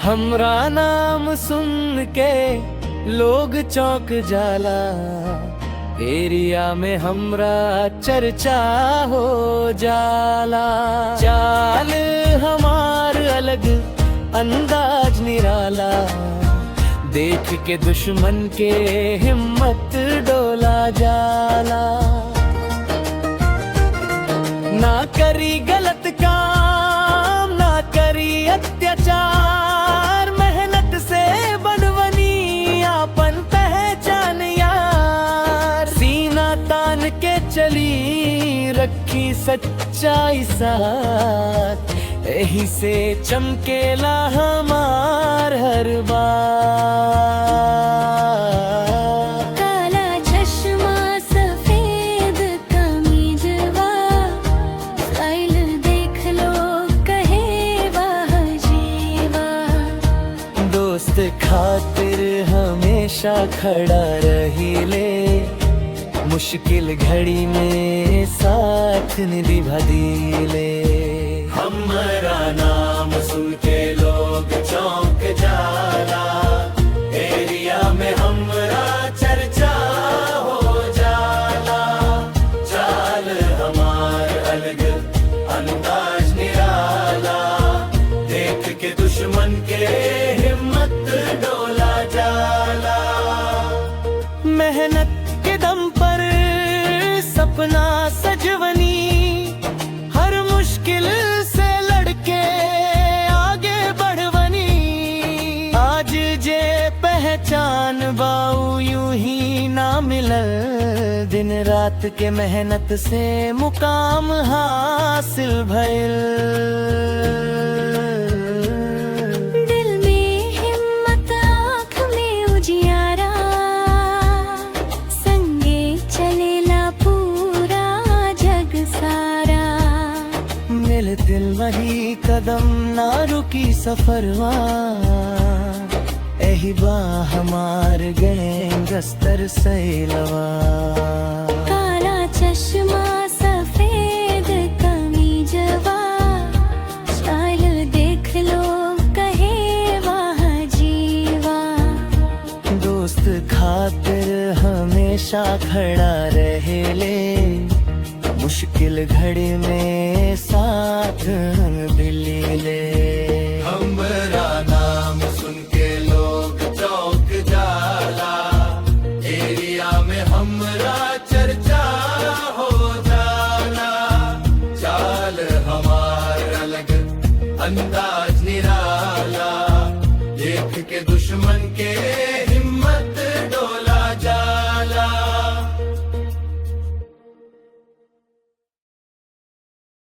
हमरा नाम सुन के लोग चौंक जाला, एरिया में हमरा चर्चा हो जाला। चाल हमार अलग, अंदाज निराला, देख के दुश्मन के हिम्मत डोला जाला। ना करी गलत काम, ना करी अत्याचार, मेहनत से बनवनी आपन पहचान यार। सीना तान के चली, रखी सच्चाई साथ, यही से चमकेला हमार हर बार। काला चश्मा सफेद कमीजवा, स्टाइल देख लो कहे वाह जीवा। दोस्त खातिर हमेशा खड़ा रहिले, मुश्किल घड़ी में साथ निभा दिले। हमरा नाम सुन के लोग चौंक जाला, एरिया में हमरा चर्चा हो जाला। चाल हमार अलग, अंदाज निराला, देख के दुश्मन के हिम्मत डोला जाला। मेहनत के दम पर सपना सजवनी, हर मुश्किल से लड़के आगे बढ़वनी। आज जे पहचान बाऊ यूं ही ना मिलल, दिन रात के मेहनत से मुकाम हासिल भइल। दिल में हिम्मत, आँख में उजियारा, संगे चलेला पूरा जग सारा। मिल दिल वही कदम, ना रुकी सफरवा, एही बा हमार गैंगस्तर सैलवा। काला चश्मा सफेद कमीजवा, स्टाइल देख लो कहे वाह जीवा। दोस्त खातिर हमेशा खड़ा रहेले, मुश्किल घड़ी में साथ मिले। हमरा नाम सुन के लोग चौंक जाला, एरिया में हमरा चर्चा हो जाला। चाल हमार अलग, अंदाज